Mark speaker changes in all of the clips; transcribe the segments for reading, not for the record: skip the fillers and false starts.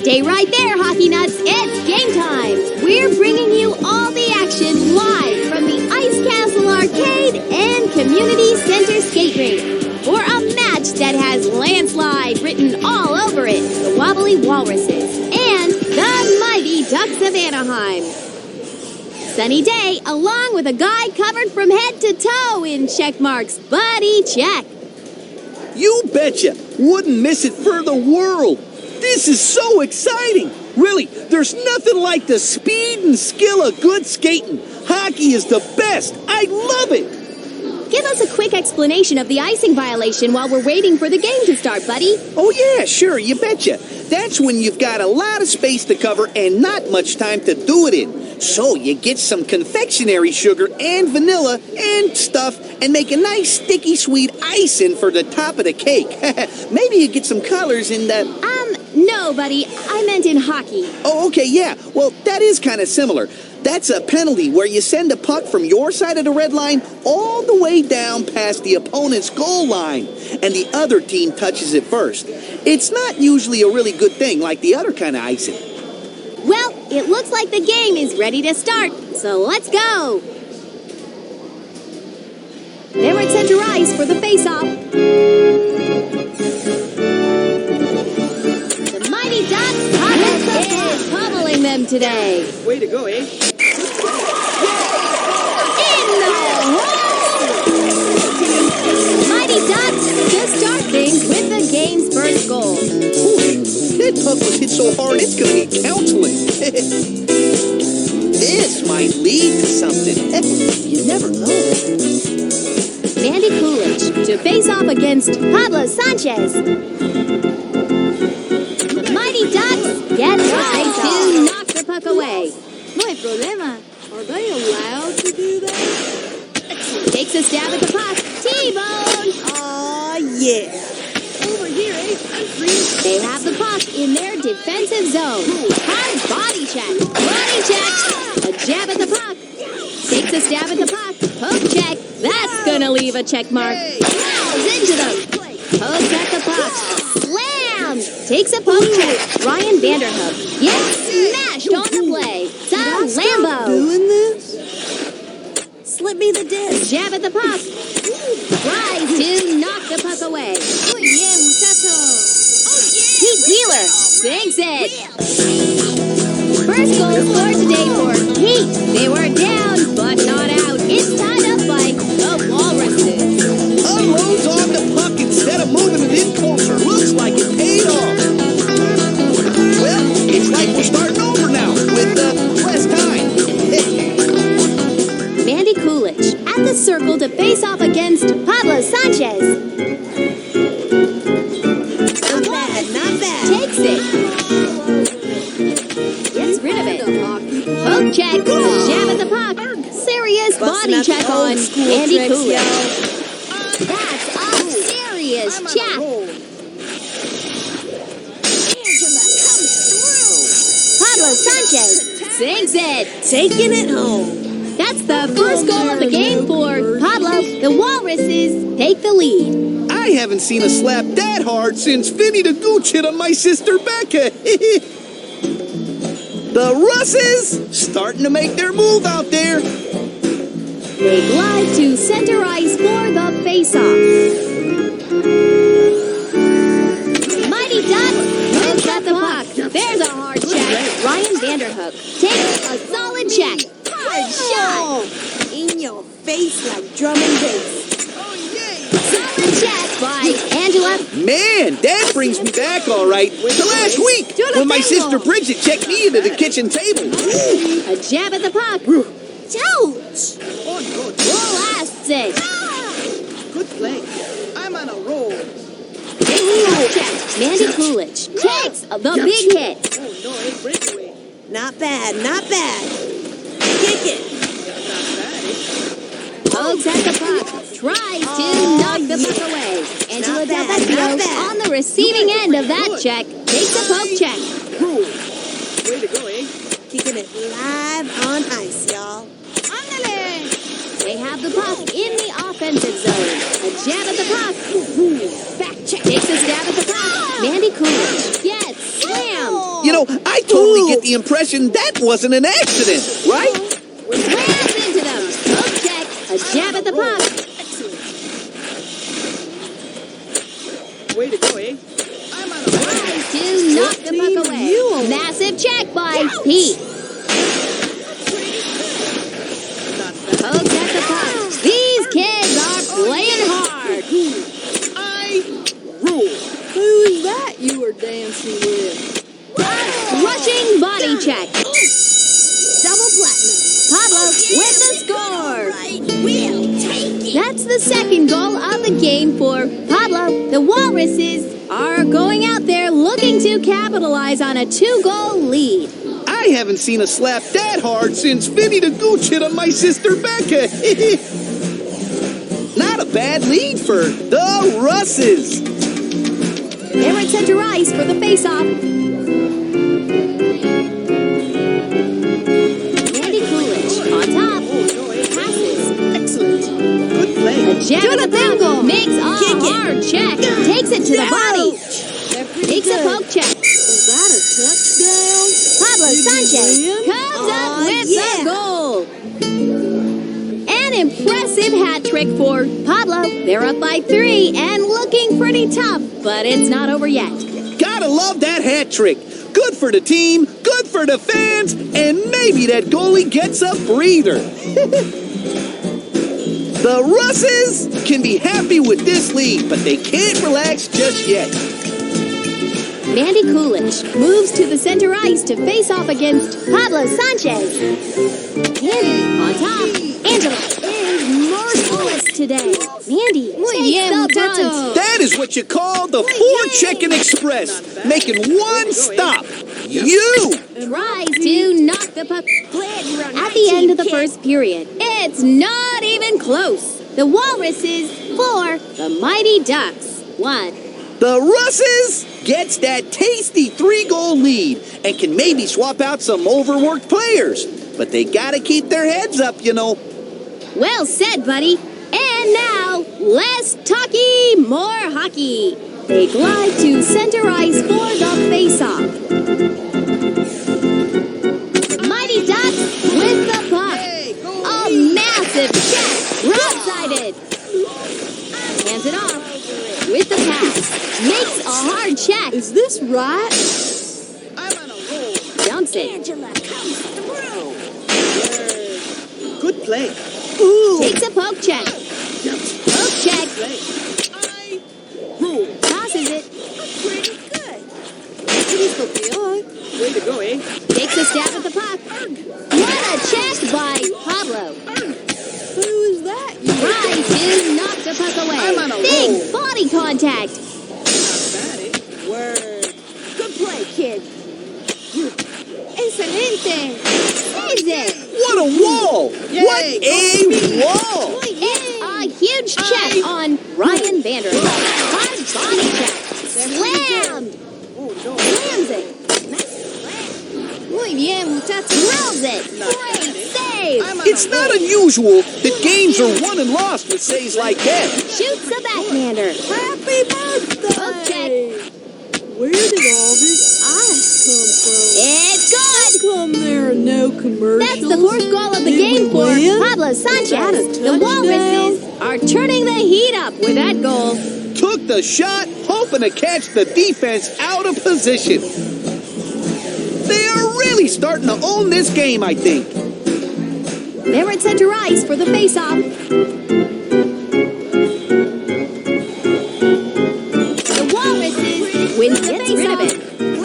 Speaker 1: Stay right there, Hockey Nuts. It's game time. We're bringing you all the action live from the Ice Castle Arcade and Community Center Skate Rink for a match that has landslide written all over it. The Wobbly Walruses and the Mighty Ducks of Anaheim. Sunny day, along with a guy covered from head to toe in check marks. Buddy check.
Speaker 2: You betcha! Wouldn't miss it for the world! This is so exciting! Really, there's nothing like the speed and skill of good skating. Hockey is the best! I love it!
Speaker 1: Give us a quick explanation of the icing violation while we're waiting for the game to start, buddy.
Speaker 2: Oh yeah, sure, you betcha. That's when you've got a lot of space to cover and not much time to do it in. So you get some confectionery sugar and vanilla and stuff and make a nice sticky sweet icing for the top of the cake. Maybe you get some colors in the...
Speaker 1: No, buddy. I meant in hockey.
Speaker 2: Oh, okay, yeah. Well, that is kind of similar. That's a penalty where you send a puck from your side of the red line all the way down past the opponent's goal line, and the other team touches it first. It's not usually a really good thing like the other kind of icing.
Speaker 1: Well, it looks like the game is ready to start, so let's go. They're at center ice for the face-off. The Mighty Ducks is pummeling them today.
Speaker 2: Way to go, eh?
Speaker 1: In the hole! Mighty Ducks just start things with the game's first goal.
Speaker 2: That puck was hit so hard, it's going to need counseling. This might lead to something. You never know.
Speaker 1: Mandy Coolidge to face off against Pablo Sanchez. The Mighty Ducks get right to knock the puck away.
Speaker 3: No hay problema. Are they allowed to do that?
Speaker 1: Takes a stab at the puck. T-Bone!
Speaker 3: Aw, yeah. Over here, eh? I'm free.
Speaker 1: They have the puck in their defensive zone. Hard body check. Body check. A jab at the puck. Takes a stab at the puck. Poke check. That's gonna leave a check mark. Plows into them. Pokes at the puck. Slam! Takes a poke check. Ryan Vanderhook gets smashed on the play. Tom Lambo.
Speaker 3: Doing this? Slip me the disc.
Speaker 1: Jab at the puck. Tries to knock the puck away.
Speaker 3: Oh, yeah, muchacho.
Speaker 1: Pete Wheeler sinks it. First goal scored today for Pete. They were down, but not out. It's time to fight the Walruses.
Speaker 2: Unloads on the puck instead of moving it in closer. Looks like it paid off. Well, it's like we're starting over now with less time.
Speaker 1: Mandy Coolidge at the circle to face off against Pablo Sanchez.
Speaker 3: Not bad.
Speaker 1: Takes it. Gets rid of it. Poke check. Jab at the puck. Serious body check on Mandy Coolidge. That's a serious check. Pablo Sanchez sinks it.
Speaker 3: Taking it home.
Speaker 1: That's the first goal of the game for Pablo. The Walruses take the lead.
Speaker 2: I haven't seen a slap that hard since Vinny the Gooch hit on my sister Becca. The Russes starting to make their move out there.
Speaker 1: They glide to center ice for the face-off. Mighty Ducks moves at the puck. There's a hard check. Ryan Vanderhook takes a solid check. Hard shot.
Speaker 3: In your face like drum and bass.
Speaker 1: Solid check by Angela.
Speaker 2: Man, that brings me back all right to last week when my sister Bridget checked me into the kitchen table.
Speaker 1: A jab at the puck. Ouch! Blasts it.
Speaker 2: Good play. I'm on a roll.
Speaker 1: Check. Mandy Coolidge takes the big hit.
Speaker 2: Oh no, it's breakaway.
Speaker 3: Not bad, not bad. Kick it.
Speaker 1: Pokes at the puck. Tries to knock the puck away. Angela Delvecchio on the receiving end of that check. Takes a poke check.
Speaker 2: Way to go, eh?
Speaker 3: Kicking it live on ice, y'all.
Speaker 1: They have the puck in the offensive zone. A jab at the puck. Back check. Takes a stab at the puck. Mandy Coolidge gets slammed.
Speaker 2: You know, the impression that wasn't an accident, right?
Speaker 1: Slams into them. Poke check. A jab at the puck.
Speaker 3: Way to go, eh?
Speaker 1: Tries to knock the puck away. Massive check by Pete. Pokes at the puck. These kids are playing hard.
Speaker 3: I rule. Who's that you were dancing with?
Speaker 1: Rushing body check. Double platinum. Pablo with the score.
Speaker 3: We'll take it.
Speaker 1: That's the second goal of the game for Pablo. The Walruses are going out there looking to capitalize on a 2-goal lead.
Speaker 2: I haven't seen a slap that hard since Vinny the Gooch hit on my sister Becca. Not a bad lead for the Russes.
Speaker 1: They're at center ice for the face-off. Andy Coolidge on top. Passes.
Speaker 3: Excellent. Good play.
Speaker 1: A jab at the puck. Makes a hard check. Takes it to the body. Takes a poke check.
Speaker 3: Is that a touchdown?
Speaker 1: Pablo Sanchez comes up with the goal. An impressive hat trick for Pablo. They're up by 3 and looking pretty tough, but it's not over yet.
Speaker 2: Gotta love that hat trick. Good for the team, good for the fans, and maybe that goalie gets a breather. The Russes can be happy with this lead, but they can't relax just yet.
Speaker 1: Mandy Coolidge moves to the center ice to face off against Pablo Sanchez. Mandy on top. Angela is merciless today. Mandy takes the brunt.
Speaker 2: That is what you call the four-checking express, making one stop. You!
Speaker 1: Tries to knock the puck. At the end of the first period, it's not even close. The Walruses 4, the Mighty Ducks 1.
Speaker 2: The Russes gets that tasty 3-goal lead and can maybe swap out some overworked players. But they gotta keep their heads up, you know.
Speaker 1: Well said, buddy. And now, less talky, more hockey. They glide to center ice for the face-off. Mighty Ducks with the puck. A massive check. Broadsided. Hands it off. With the pass. Makes a hard check.
Speaker 3: Is this right?
Speaker 2: I'm on a roll.
Speaker 1: Dumps it.
Speaker 3: Angela comes through. Good play. Ooh.
Speaker 1: Takes a poke check. Poke check.
Speaker 3: I rule.
Speaker 1: Tosses it.
Speaker 3: Pretty good. Pretty good. Way to go, eh?
Speaker 1: Takes a stab at the puck. What a check by Pablo.
Speaker 3: Who is that?
Speaker 1: Tries to knock the puck away.
Speaker 3: I'm on a
Speaker 1: Big
Speaker 3: roll.
Speaker 1: body contact.
Speaker 3: Word. Good play, kid. Excelente.
Speaker 1: Saves it.
Speaker 2: What a wall! What a wall!
Speaker 1: It's a huge check on Ryan Vanderbilt. Hard body check. Slammed.
Speaker 3: Oh, no.
Speaker 1: Slams it. Muy bien, muchachos. Drills it. Great save.
Speaker 2: It's not unusual that games are won and lost with saves like that.
Speaker 1: Shoots the backhander.
Speaker 3: Happy birthday!
Speaker 1: Poke check.
Speaker 3: Where did all this ice come
Speaker 1: It's good.
Speaker 3: from? Come there, no commercials.
Speaker 1: That's the fourth goal of the
Speaker 3: Did
Speaker 1: game
Speaker 3: we
Speaker 1: for
Speaker 3: win?
Speaker 1: Pablo
Speaker 3: Is that a
Speaker 1: Sanchez. The
Speaker 3: touchdown?
Speaker 1: Walruses are turning the heat up with that goal.
Speaker 2: Took the shot, hoping to catch the defense out of position. They are really starting to own this game, I think.
Speaker 1: They're at center ice for the face-off. The Walruses wins the face-off. Rid of it.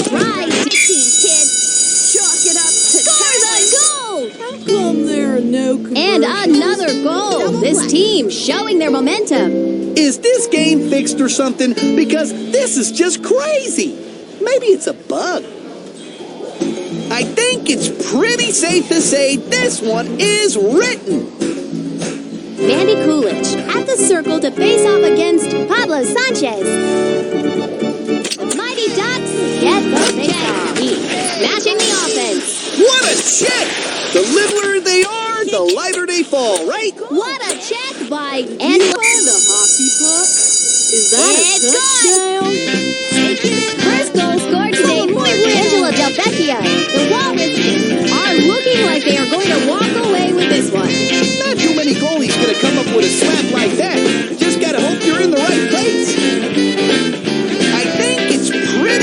Speaker 1: Tries to
Speaker 3: kid. Chalk it up to
Speaker 1: scores a goal.
Speaker 3: How come there are no commercials?
Speaker 1: And another goal. This team showing their momentum.
Speaker 2: Is this game fixed or something? Because this is just crazy. Maybe it's a bug. I think it's pretty safe to say this one is written.
Speaker 1: Mandy Coolidge at the circle to face off against Pablo Sanchez. The Mighty Ducks get the face-off. Smashing the offense.
Speaker 2: What a check! The littler they are, the lighter they fall, right?
Speaker 1: What a check by
Speaker 3: You
Speaker 1: Angela.
Speaker 3: find a hockey puck? Is that
Speaker 1: It's
Speaker 3: a touchdown?
Speaker 1: First goal scored today for Angela Del Vecchio. The Walruses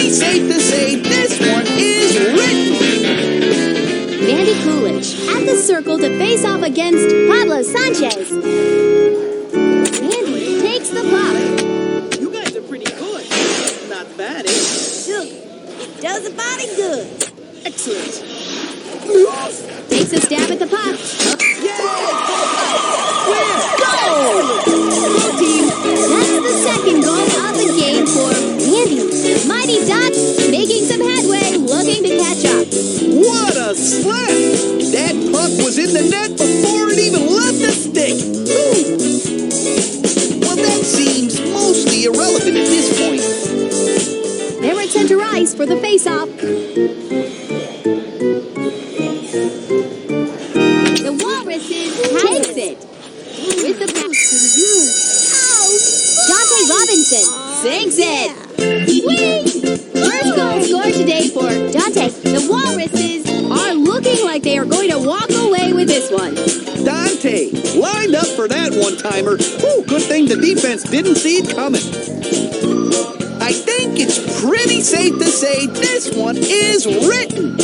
Speaker 2: pretty safe to say this one is written.
Speaker 1: Mandy Coolidge at the circle to face off against Pablo Sanchez. Mandy takes the puck.
Speaker 3: You guys are pretty good. Not bad, eh? Sugar. It does a body good. Excellent.
Speaker 1: Takes a stab at the puck.
Speaker 2: Go!
Speaker 1: Team. That's the second goal of the game for Mandy. Mighty Ducks making some headway, looking to catch up.
Speaker 2: What a slap! That puck was in the net before it even left the stick. Well, that seems mostly irrelevant at this point.
Speaker 1: They're at center ice for the face-off. The Walruses takes it. With the pass. Dante Robinson sinks it. Whee! First goal scored today for Dante. The Walruses are looking like they are going to walk away with this one.
Speaker 2: Dante, lined up for that one-timer. Whew, good thing the defense didn't see it coming. I think it's pretty safe to say this one is written.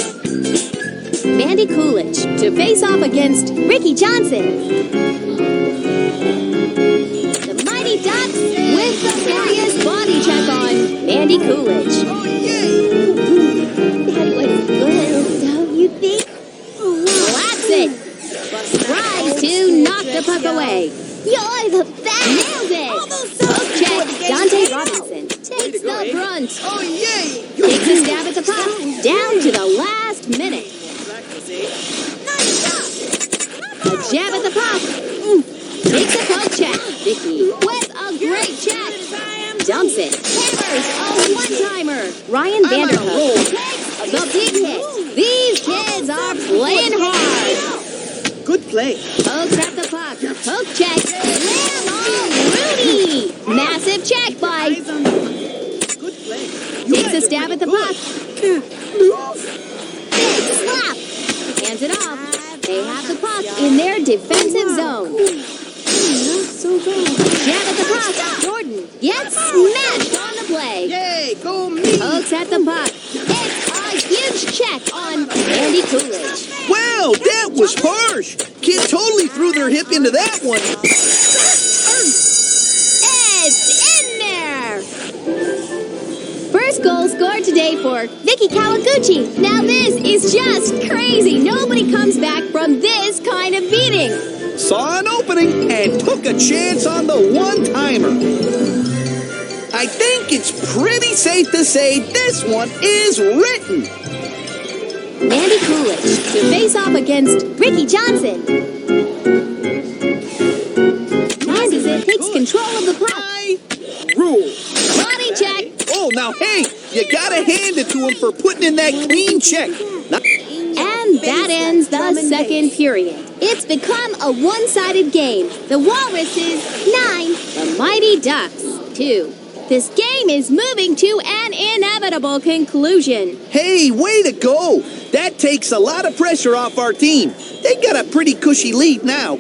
Speaker 1: Mandy Coolidge to face off against Ricky Johnson. The Mighty Ducks with the serious body check on Mandy Coolidge.
Speaker 2: Oh, yay!
Speaker 1: That was good, don't you think? Collapse it. Tries to knock the puck away. You're the best. Nails it. Poke check. Dante Robinson takes the brunt.
Speaker 2: Oh, yay!
Speaker 1: Takes a stab at the puck. Down to the last minute. A jab at the puck. Takes a poke check. Vicky with a great check. Dumps it. Hammers a one-timer. Ryan Vanderhook takes the big hit. These kids are playing hard.
Speaker 2: Good play.
Speaker 1: Pokes at the puck. Poke check. Slam on Rooney. Massive check by.
Speaker 2: Good play.
Speaker 1: Takes a stab at the puck. Big slap. Hands it off. They have the puck in their defensive zone. Jab at the puck. Jordan gets smashed on the play.
Speaker 2: Yay, go me!
Speaker 1: Pokes at the puck. It's a huge check on Mandy Coolidge.
Speaker 2: Wow, that was harsh. Kid totally threw their hip into that one.
Speaker 1: It's in there. First goal scored today for Vicky Kawaguchi. Now this is just crazy. Nobody comes back from this kind of beating.
Speaker 2: Saw an opening and took a chance on the one-timer. I think it's pretty safe to say this one is written.
Speaker 1: Mandy Coolidge to face off against Ricky Johnson. Passes it, takes control of the puck.
Speaker 2: Rule.
Speaker 1: Body check.
Speaker 2: Oh, now, hey, you gotta hand it to him for putting in that clean check.
Speaker 1: And that ends the second period. It's become a one-sided game. The Walruses, 9. The Mighty Ducks, 2. This game is moving to an inevitable conclusion.
Speaker 2: Hey, way to go. That takes a lot of pressure off our team. They got a pretty cushy lead now.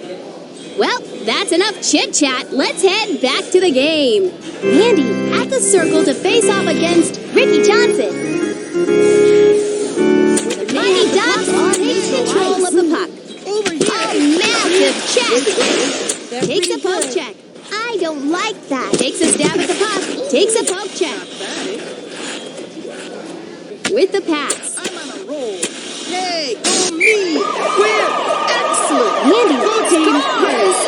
Speaker 1: Well, that's enough chit-chat. Let's head back to the game. Mandy at the circle to face off against Ricky Johnson. The Mighty Ducks takes control of the puck. A massive check. Takes a poke check. I don't like that. Takes a stab at the puck. Takes a poke check. With the pass.
Speaker 2: I'm on a roll. Yay, go me. We're excellent.
Speaker 1: Mandy scores.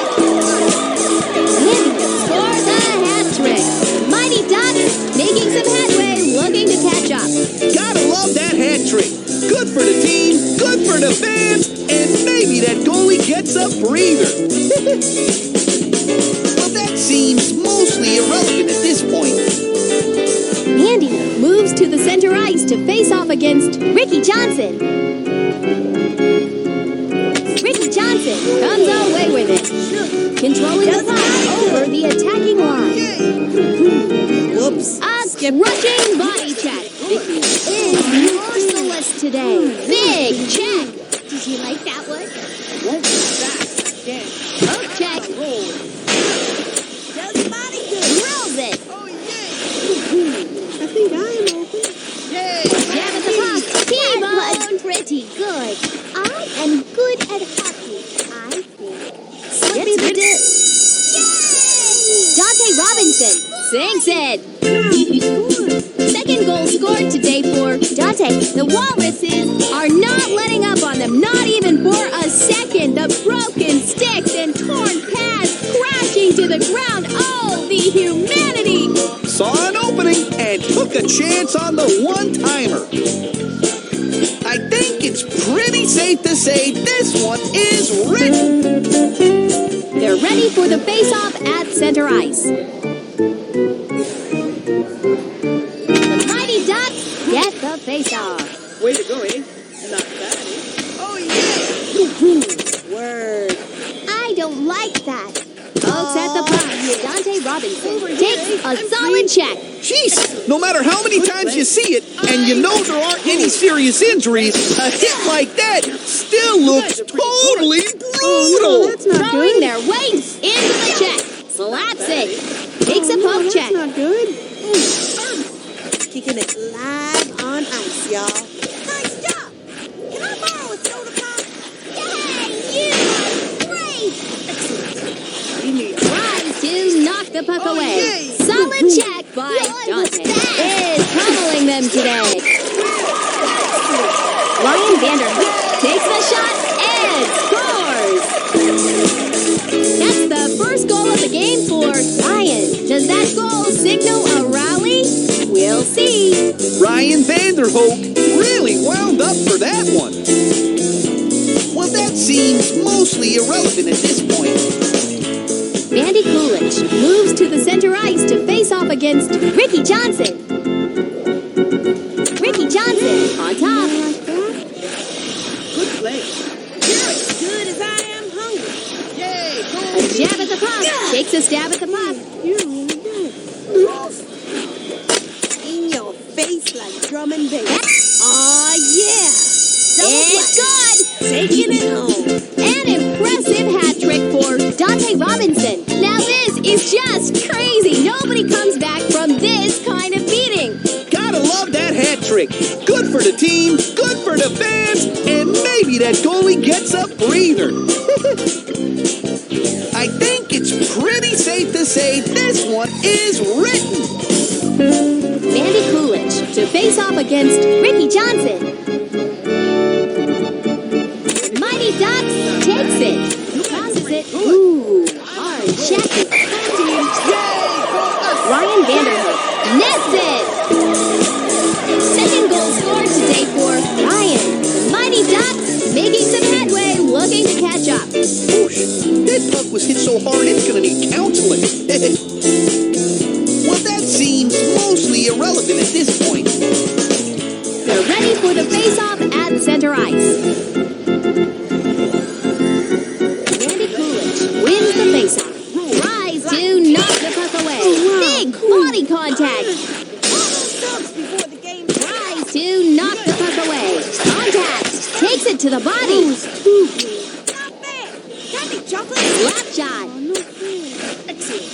Speaker 1: Mandy scores a hat trick. Mighty Ducks making some headway, looking to catch up.
Speaker 2: Gotta love that hat trick. Good for the team, good for the fans, and maybe that goalie gets a breather. Well, that seems mostly irrelevant at this point.
Speaker 1: Mandy moves to the center ice to face off against Ricky Johnson. Ricky Johnson comes away with it, controlling the puck over the attacking line. Whoops. A crushing body check. Vicky is merciless today. Big check. Did you like that one? Poke check. Does body good. Drills it.
Speaker 3: I think I am open.
Speaker 1: pretty good. I am good at hockey, I think. Slip me the disc. Yay! Dante Robinson sinks it. Second goal scored today for Dante. The Walruses are not letting up on them, not even for a second. The broken sticks and torn pads crashing to the ground. Oh, the humanity!
Speaker 2: Saw an opening and took a chance on the one-timer. I think it's pretty safe to say this one is written.
Speaker 1: They're ready for the face-off at center ice. The Mighty Ducks get the face-off.
Speaker 3: Way to go, eh? Not bad, eh? Oh, yeah! Word.
Speaker 1: I don't like that. Folks at the puck, Dante Robinson takes a solid check.
Speaker 2: Jeez, no matter how many times you see it, and you know there aren't any serious injuries, a hit like that still looks totally brutal.
Speaker 3: That's not
Speaker 1: Throwing
Speaker 3: good.
Speaker 1: their weight into the check. Slaps it. Takes a poke check.
Speaker 3: That's not good. Kicking it live on ice, y'all. Nice job. Can I borrow a soda pop?
Speaker 1: Yay, you are great.
Speaker 3: We need
Speaker 1: Tries to knock the puck away.
Speaker 3: yay.
Speaker 1: Solid check by Dante. Is pummeling them today. Ryan Vanderhook takes the shot and scores. That's the first goal of the game for Ryan. Does that goal signal a rally? We'll see.
Speaker 2: Ryan Vanderhoek really wound up for that one. Well, that seems mostly irrelevant at this point.
Speaker 1: Mandy Coolidge moves to the center ice to face off against Ricky Johnson. Ricky Johnson on top.
Speaker 3: Good play. You're as good as I am hungry. Yay,
Speaker 1: A jab at the puck. Takes a stab at the puck.
Speaker 3: you're really good. In your face like drum and bass. Aw, yeah.
Speaker 1: It's good.
Speaker 3: Taking it home.
Speaker 1: An impressive hat trick for Dante Robinson. Now this is just crazy. Nobody comes back from this kind of beating.
Speaker 2: Gotta love that hat trick. Good for the team, good for the fans, and maybe that goalie gets a breather. I think it's pretty safe to say this one is written.
Speaker 1: Mandy Coolidge to face off against Ricky Johnson. Mighty Ducks takes it. Tosses it. Ooh, hard check. Ryan Vanderhook nets it. Second goal scored today for Ryan. The Mighty Ducks making some headway, looking to catch up.
Speaker 2: Whoosh, that puck was hit so hard it's gonna need counseling. Well, that seems mostly irrelevant at this point.
Speaker 1: They're ready for the face-off at center ice. Mandy Coolidge wins the face-off. Tries to knock the puck away. Big body contact.
Speaker 3: Before the game.
Speaker 1: Tries to knock the puck away. Contact. Takes it to the body.
Speaker 3: Not bad. Got me chocolate.
Speaker 1: Slap shot.
Speaker 3: Excellent.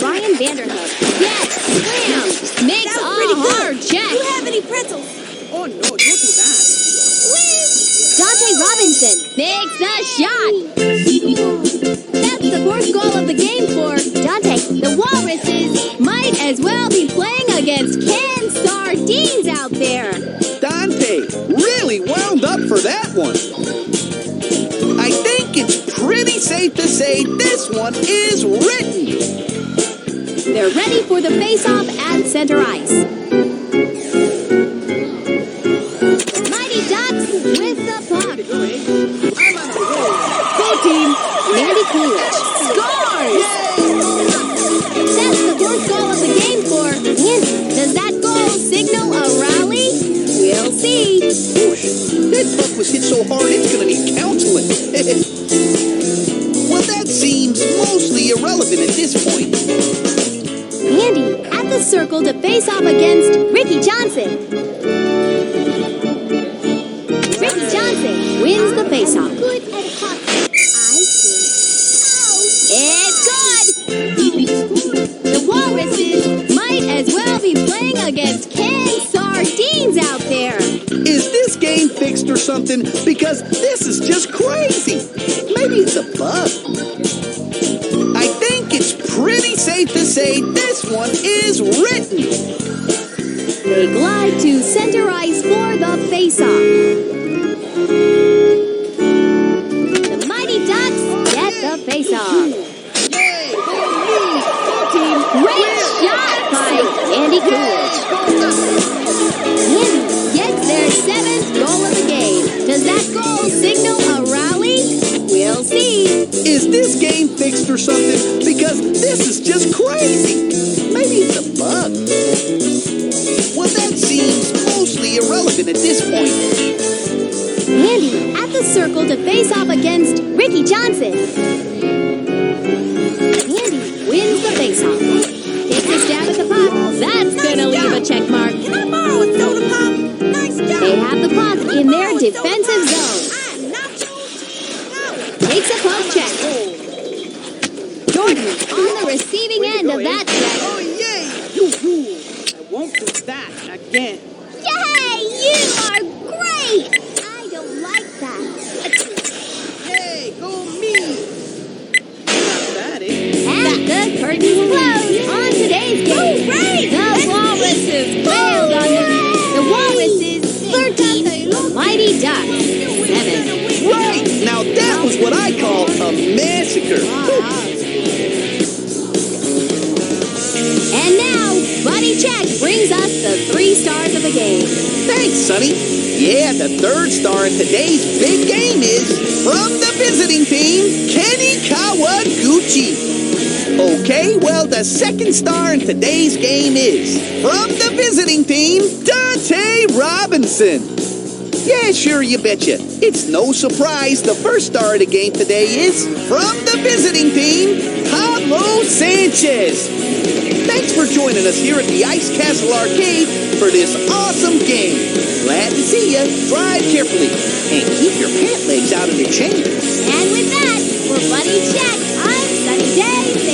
Speaker 1: Ryan Vanderhook gets slammed. Makes
Speaker 3: That
Speaker 1: a
Speaker 3: was pretty good.
Speaker 1: hard check.
Speaker 3: Do you have any pretzels? Oh, no, don't do that.
Speaker 1: Dante Robinson makes the shot. That's the fourth goal of the game for Dante. The Walruses might as well be playing against canned sardines out there.
Speaker 2: Dante really wound up for that one. I think it's pretty safe to say this one is written.
Speaker 1: They're ready for the face-off at center ice. The Mighty Ducks with the puck. Go team! Mandy Coolidge scores! That's the fourth goal of the game for Andy. Does that goal signal a rally? We'll see.
Speaker 2: Whoosh, that puck was hit so hard it's gonna need counseling. Well, that seems mostly irrelevant at this point.
Speaker 1: Andy at the circle to face off against Ricky Johnson. Ricky Johnson wins the face-off. Good at hockey, I think. It's good! The Walruses might as well be playing against canned sardines out there.
Speaker 2: Is this game fixed fixed or something, because this is just crazy. Maybe it's a bug. I think it's pretty safe to say this one is written.
Speaker 1: They glide to center ice for the face-off. The Mighty Ducks get the face-off. Great shot by Andy Coolidge. Andy gets their 7th goal of the game. Does that goal signal a rally? We'll see.
Speaker 2: Is this game fixed or something? Because this is just crazy. Maybe it's a bug. Well, that seems mostly irrelevant at this point.
Speaker 1: Andy at the circle to face off against Ricky Johnson. Andy wins the face-off. Takes a stab at the puck. That's gonna leave a check mark.
Speaker 3: Can I borrow a soda pop? Nice job.
Speaker 1: They have the puck in their defensive zone. Takes a poke check. Jordan on the receiving end of that check.
Speaker 3: Oh, yay! You. I won't do that again.
Speaker 1: Yay! You are great! I don't like that.
Speaker 3: Yay, go me! Not bad, eh?
Speaker 1: And the curtain closed on today's game. The Walruses failed on the Walruses 13, the Mighty Ducks 7.
Speaker 2: Right! Now that was what I call a massacre.
Speaker 1: And now, Buddy Check brings us the 3 stars of the game.
Speaker 2: Thanks, Sonny. Yeah, the 3rd star in today's big game is from the visiting team, Kenny Kawaguchi. Okay, well, the 2nd star in today's game is from the visiting team, Dante Robinson. Yeah, sure, you betcha. It's no surprise the 1st star of the game today is from the visiting team, Pablo Sanchez. Thanks for joining us here at the Ice Castle Arcade for this awesome game. Glad to see you. Drive carefully and keep your pant legs out of the chain.
Speaker 1: And with that, for Buddy Check, I'm Sunny Day.